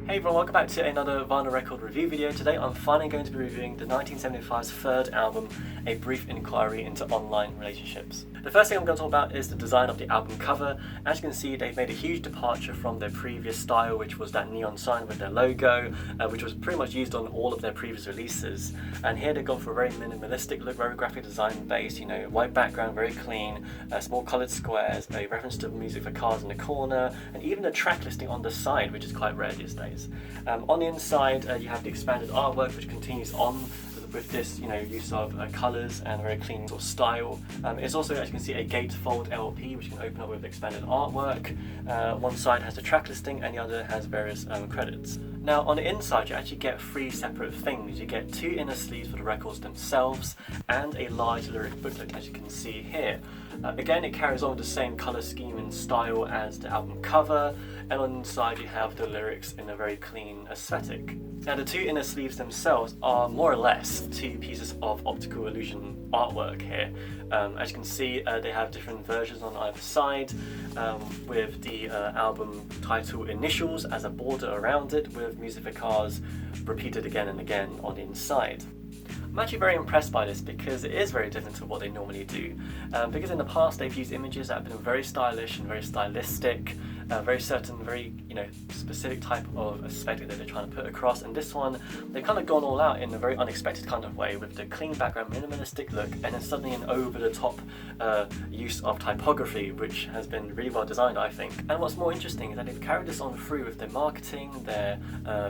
Hey everyone, welcome back to another vinyl record review video. Today I'm finally going to be reviewing the 1975's third album, A Brief Inquiry into Online Relationships. The first thing I'm going to talk about is the design of the album cover. As you can see, they've made a huge departure from their previous style, which was that neon sign with their logo, which was pretty much used on all of their previous releases. And here they've gone for a very minimalistic look, very graphic design based, white background, very clean, small coloured squares, a reference to music for cars in the corner, and even a track listing on the side, which is quite rare these days. On the inside, you have the expanded artwork, which continues on with this, use of colours and a very clean sort of style. It's also, as you can see, a gatefold LP, which you can open up with expanded artwork. One side has the track listing, and the other has various credits. Now, on the inside, you actually get three separate things. You get two inner sleeves for the records themselves, and a large lyric booklet, as you can see here. Again, it carries on with the same colour scheme and style as the album cover, and on the inside you have the lyrics in a very clean aesthetic. Now, the two inner sleeves themselves are more or less two pieces of optical illusion artwork here. As you can see, they have different versions on either side, with the album title initials as a border around it, with music for cars repeated again and again on the inside. I'm actually very impressed by this because it is very different to what they normally do. Because in the past they've used images that have been very stylish and very stylistic, very certain, very specific type of aesthetic that they're trying to put across, and this one they've kind of gone all out in a very unexpected kind of way with the clean background, minimalistic look, and then suddenly an over-the-top use of typography, which has been really well designed, I think. And what's more interesting is that they've carried this on through with their marketing, their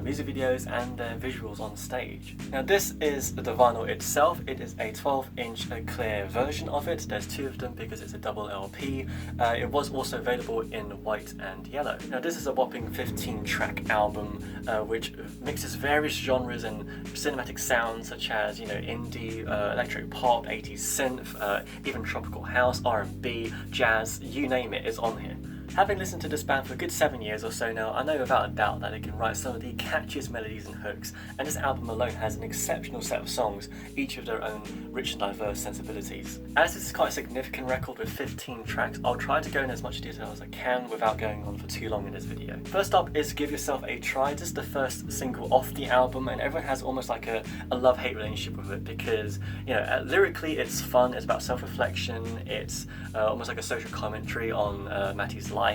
music videos, and their visuals on stage. Now, this is the vinyl itself. It is a 12-inch clear version of it. There's two of them because it's a double LP. It was also available in white and yellow. Now, this is a whopping 15-track album, which mixes various genres and cinematic sounds such as, indie, electric pop, 80s synth, even tropical house, R&B, jazz, you name it is on here. Having listened to this band for a good 7 years or so now, I know without a doubt that they can write some of the catchiest melodies and hooks, and this album alone has an exceptional set of songs, each with their own rich and diverse sensibilities. As this is quite a significant record with 15 tracks, I'll try to go in as much detail as I can without going on for too long in this video. First up is Give Yourself a Try. This is the first single off the album, and everyone has almost like a love-hate relationship with it because, lyrically it's fun, it's about self-reflection, it's almost like a social commentary on Matty's life.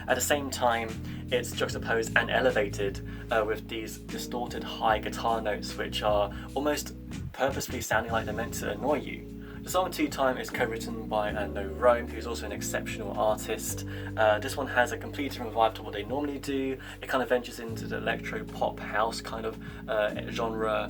At the same time, it's juxtaposed and elevated with these distorted high guitar notes, which are almost purposefully sounding like they're meant to annoy you. The song Two Time is co-written by No Rome, who's also an exceptional artist. This one has a completely different vibe to what they normally do. It kind of ventures into the electro pop house kind of genre,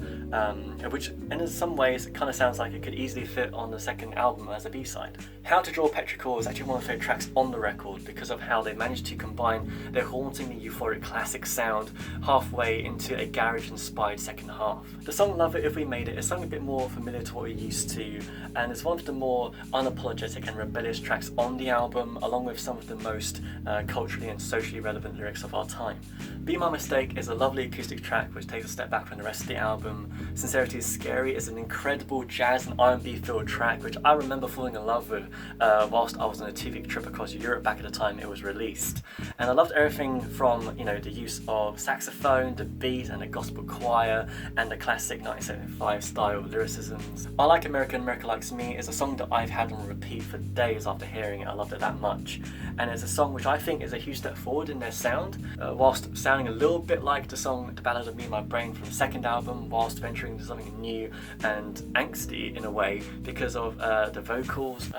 which in some ways it kind of sounds like it could easily fit on the second album as a B-side. How to Draw Petrichor is actually one of my favourite tracks on the record because of how they managed to combine their hauntingly euphoric classic sound halfway into a garage-inspired second half. The song Love It If We Made It is something a bit more familiar to what we're used to, and it's one of the more unapologetic and rebellious tracks on the album, along with some of the most culturally and socially relevant lyrics of our time. Be My Mistake is a lovely acoustic track which takes a step back from the rest of the album. Sincerity Is Scary is an incredible jazz and R&B filled track which I remember falling in love with whilst I was on a 2-week trip across Europe back at the time it was released. And I loved everything from the use of saxophone, the beat and the gospel choir, and the classic 1975 style lyricisms. I Like America Likes Me is a song that I've had on repeat for days after hearing it. I loved it that much, and it's a song which I think is a huge step forward in their sound, whilst sounding a little bit like the song The Ballad of Me and My Brain from the second album, whilst venturing into something new and angsty in a way because of the vocals,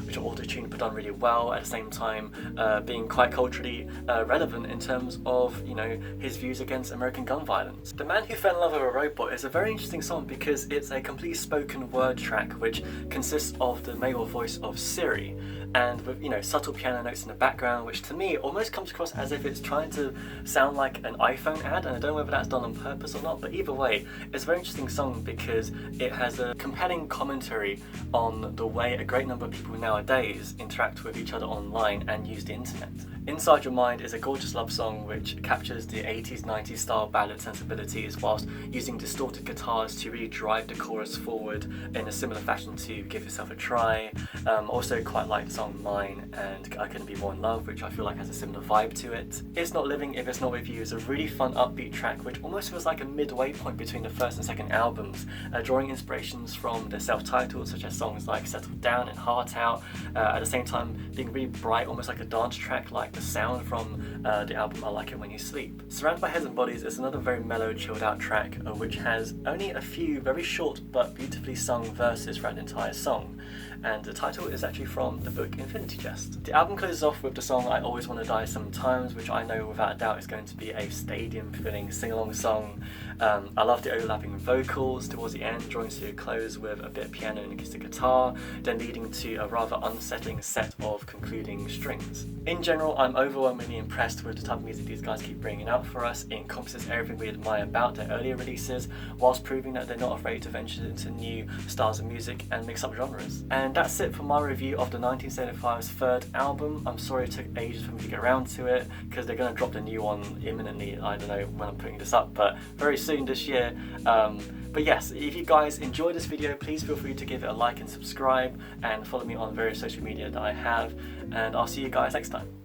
which are auto-tuned but done really well, at the same time being quite culturally relevant in terms of his views against American gun violence. The Man Who Fell in Love with a Robot is a very interesting song because it's a complete spoken word track which consists of the male voice of Siri, and with subtle piano notes in the background, which to me almost comes across as if it's trying to sound like an iPhone ad, and I don't know whether that's done on purpose or not, but either way it's a very interesting song because it has a compelling commentary on the way a great number of people nowadays interact with each other online and use the internet. Inside Your Mind is a gorgeous love song which captures the 80s, 90s style ballad sensibilities whilst using distorted guitars to really drive the chorus forward in a similar fashion to Give Yourself a Try. Also quite like the song Mine and I Couldn't Be More in Love, which I feel like has a similar vibe to it. It's Not Living If It's Not With You is a really fun upbeat track which almost feels like a midway point between the first and second albums, drawing inspirations from the self-titled such as songs like Settle Down and Heart Out, at the same time being really bright, almost like a dance track like the sound from the album I Like It When You Sleep. Surrounded by Heads and Bodies is another very mellow, chilled out track which has only a few very short but beautifully sung verses throughout the entire song, and the title is actually from the book Infinity Jest. The album closes off with the song I Always Want to Die Sometimes, which I know without a doubt is going to be a stadium-filling sing-along song. I love the overlapping vocals towards the end, drawing to a close with a bit of piano and acoustic guitar, then leading to a rather unsettling set of concluding strings. In general, I'm overwhelmingly impressed with the type of music these guys keep bringing out for us. It encompasses everything we admire about their earlier releases, whilst proving that they're not afraid to venture into new styles of music and mix up genres. And that's it for my review of the 1975's third album. I'm sorry it took ages for me to get around to it, because they're going to drop the new one imminently. I don't know when I'm putting this up, but very soon this year. But yes, if you guys enjoyed this video, please feel free to give it a like and subscribe, and follow me on various social media that I have, and I'll see you guys next time.